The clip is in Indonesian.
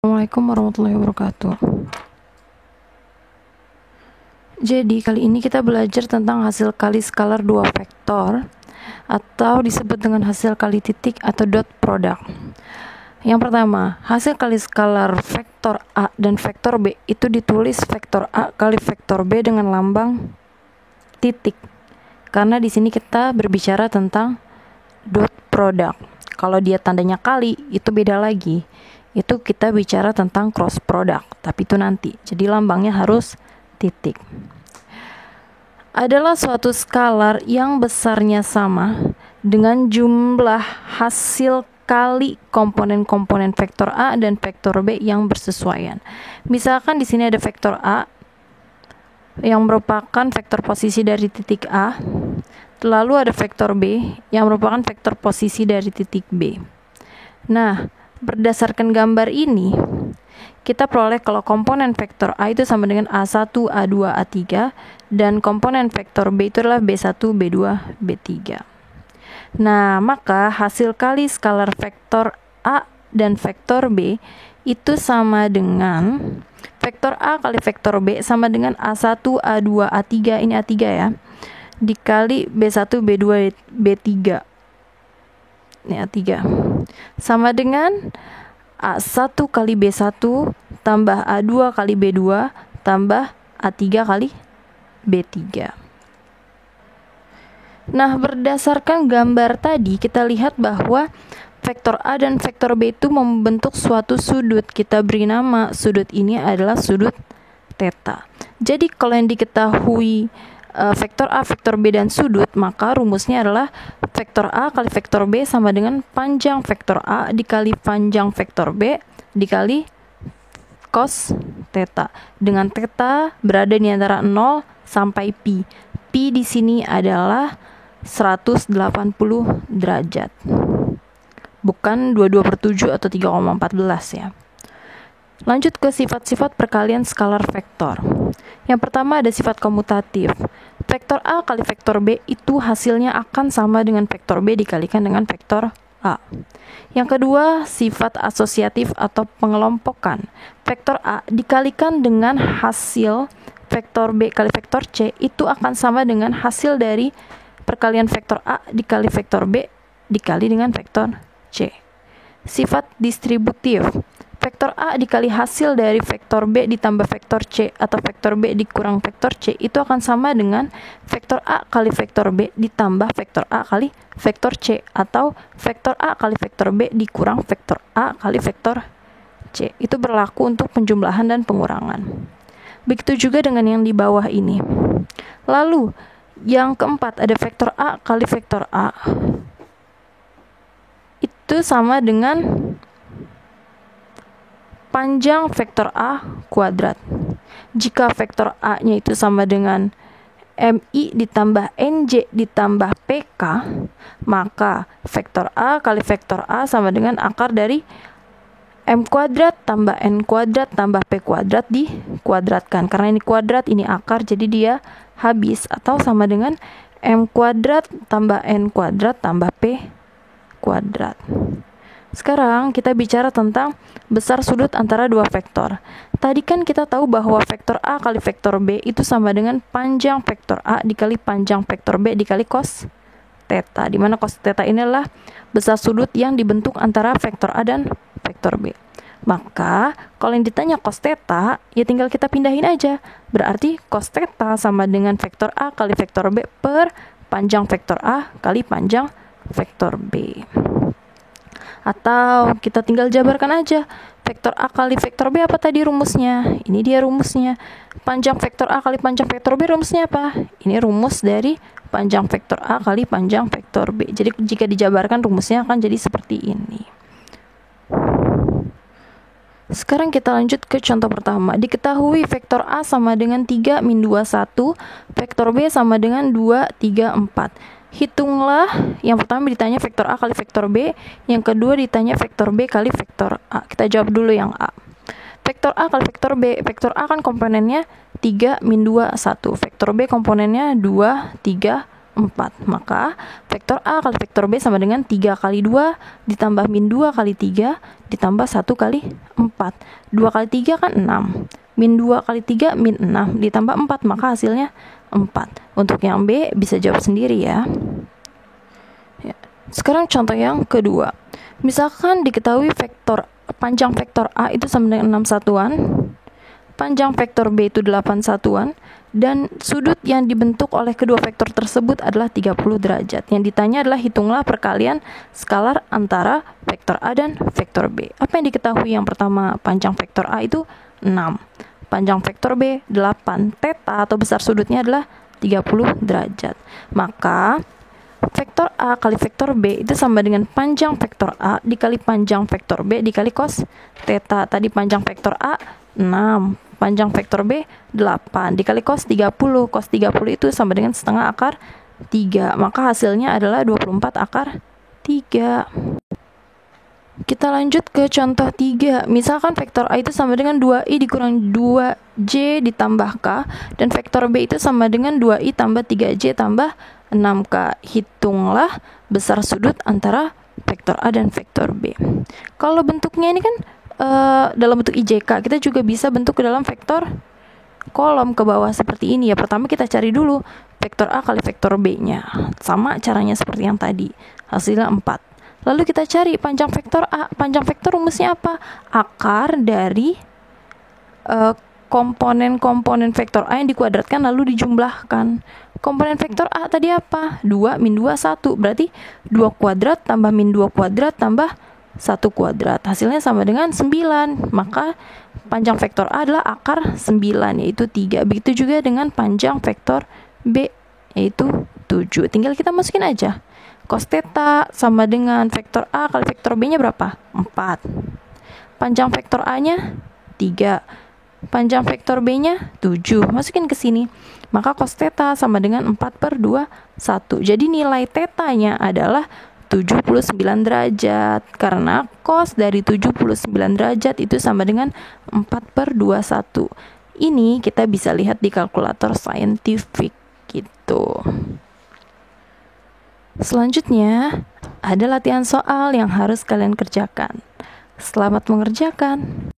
Assalamualaikum warahmatullahi wabarakatuh. Jadi kali ini kita belajar tentang hasil kali skalar dua vektor atau disebut dengan hasil kali titik atau dot product. Yang pertama, hasil kali skalar vektor A dan vektor B itu ditulis vektor A kali vektor B dengan lambang titik. Karena di sini kita berbicara tentang dot product. Kalau dia tandanya kali, itu beda lagi. Itu kita bicara tentang cross product, tapi itu nanti. Jadi lambangnya harus titik. Adalah suatu skalar yang besarnya sama dengan jumlah hasil kali komponen-komponen vektor A dan vektor B yang bersesuaian. Misalkan di sini ada vektor A yang merupakan vektor posisi dari titik A, lalu ada vektor B yang merupakan vektor posisi dari titik B. Nah, berdasarkan gambar ini, kita peroleh kalau komponen vektor A itu sama dengan A1, A2, A3, dan komponen vektor B itu adalah B1, B2, B3. Nah, maka hasil kali skalar vektor A dan vektor B itu sama dengan vektor A kali vektor B sama dengan A1, A2, A3, ini A3 ya, dikali B1, B2, B3. Ini A3 sama dengan A1 kali B1 tambah A2 kali B2 tambah A3 kali B3. Nah, berdasarkan gambar tadi kita lihat bahwa vektor A dan vektor B itu membentuk suatu sudut. Kita beri nama sudut ini adalah sudut theta. Jadi kalau yang diketahui vektor A, vektor B, dan sudut, maka rumusnya adalah vektor A kali vektor B sama dengan panjang vektor A dikali panjang vektor B dikali cos theta. Dengan theta berada di antara 0 sampai pi. Pi di sini adalah 180 derajat. Bukan 22/7 atau 3,14 ya. Lanjut ke sifat-sifat perkalian skalar vektor. Yang pertama ada sifat komutatif. Vektor A kali vektor B itu hasilnya akan sama dengan vektor B dikalikan dengan vektor A. Yang kedua, sifat asosiatif atau pengelompokan. Vektor A dikalikan dengan hasil vektor B kali vektor C itu akan sama dengan hasil dari perkalian vektor A dikali vektor B dikali dengan vektor C. Sifat distributif. Vektor A dikali hasil dari vektor B ditambah vektor C atau vektor B dikurang vektor C itu akan sama dengan vektor A kali vektor B ditambah vektor A kali vektor C atau vektor A kali vektor B dikurang vektor A kali vektor C. Itu berlaku untuk penjumlahan dan pengurangan. Begitu juga dengan yang di bawah ini. Lalu yang keempat ada vektor A kali vektor A itu sama dengan panjang vektor A kuadrat. Jika vektor A-nya itu sama dengan MI ditambah NJ ditambah PK, maka vektor A kali vektor A sama dengan akar dari M kuadrat tambah N kuadrat tambah P kuadrat dikuadratkan. Karena ini kuadrat, ini akar, jadi dia habis atau sama dengan M kuadrat tambah N kuadrat tambah P kuadrat. Sekarang kita bicara tentang besar sudut antara dua vektor. Tadi kan kita tahu bahwa vektor A kali vektor B itu sama dengan panjang vektor A dikali panjang vektor B dikali cos theta. Di mana cos theta ini adalah besar sudut yang dibentuk antara vektor A dan vektor B. Maka kalau yang ditanya cos theta, ya tinggal kita pindahin aja. Berarti cos theta sama dengan vektor A kali vektor B per panjang vektor A kali panjang vektor B. Atau kita tinggal jabarkan aja. Vektor A kali vektor B apa tadi rumusnya? Ini dia rumusnya. Panjang vektor A kali panjang vektor B rumusnya apa? Ini rumus dari panjang vektor A kali panjang vektor B. Jadi jika dijabarkan rumusnya akan jadi seperti ini. Sekarang kita lanjut ke contoh pertama. Diketahui vektor A sama dengan 3 min 2, 1. Vektor B sama dengan 2, 3, 4. Hitunglah, yang pertama ditanya vektor A kali vektor B, yang kedua ditanya vektor B kali vektor A. Kita jawab dulu yang A. Vektor A kali vektor B, vektor A kan komponennya 3 min 2, 1. Vektor B komponennya 2, 3, 4. Maka vektor A kali vektor B sama dengan 3 kali 2 ditambah min 2 kali 3 ditambah 1 kali 4. 2 kali 3 kan 6. Min 2 kali 3 min 6 ditambah 4, maka hasilnya 4. Untuk yang B bisa jawab sendiri ya. Sekarang contoh yang kedua. Misalkan diketahui panjang vektor A itu sama dengan 6 satuan, panjang vektor B itu 8 satuan, dan sudut yang dibentuk oleh kedua vektor tersebut adalah 30 derajat. Yang ditanya adalah hitunglah perkalian skalar antara vektor A dan vektor B. Apa yang diketahui? Yang pertama, panjang vektor A itu 6, panjang vektor B 8, theta atau besar sudutnya adalah 30 derajat. Maka vektor A kali vektor B itu sama dengan panjang vektor A dikali panjang vektor B dikali cos theta. Tadi panjang vektor A 6, panjang vektor B 8 dikali cos 30. Cos 30 itu sama dengan setengah akar 3. Maka hasilnya adalah 24 akar 3. Kita lanjut ke contoh 3. Misalkan vektor A itu sama dengan 2i dikurang 2j ditambah k, dan vektor B itu sama dengan 2i tambah 3j tambah 6k. Hitunglah besar sudut antara vektor A dan vektor B. Kalau bentuknya ini kan dalam bentuk IJK, kita juga bisa bentuk ke dalam vektor kolom ke bawah seperti ini ya. Pertama kita cari dulu vektor A kali vektor B-nya. Sama caranya seperti yang tadi. Hasilnya 4. Lalu kita cari panjang vektor A. Panjang vektor rumusnya apa? Akar dari komponen-komponen vektor A yang dikuadratkan lalu dijumlahkan. Komponen vektor A tadi apa? 2 min 2 1. Berarti 2 kuadrat tambah min 2 kuadrat tambah 1 kuadrat. Hasilnya sama dengan 9. Maka panjang vektor A adalah akar 9, yaitu 3. Begitu juga dengan panjang vektor B, yaitu 7. Tinggal kita masukin aja. Cos theta sama dengan vektor A kali vektor B-nya berapa? 4. Panjang vektor A-nya 3. Panjang vektor B-nya 7. Masukin ke sini. Maka cos theta sama dengan 4/2 1. Jadi nilai theta-nya adalah 79 derajat. Karena cos dari 79 derajat itu sama dengan 4/2 1. Ini kita bisa lihat di kalkulator saintifik gitu. Selanjutnya, ada latihan soal yang harus kalian kerjakan. Selamat mengerjakan.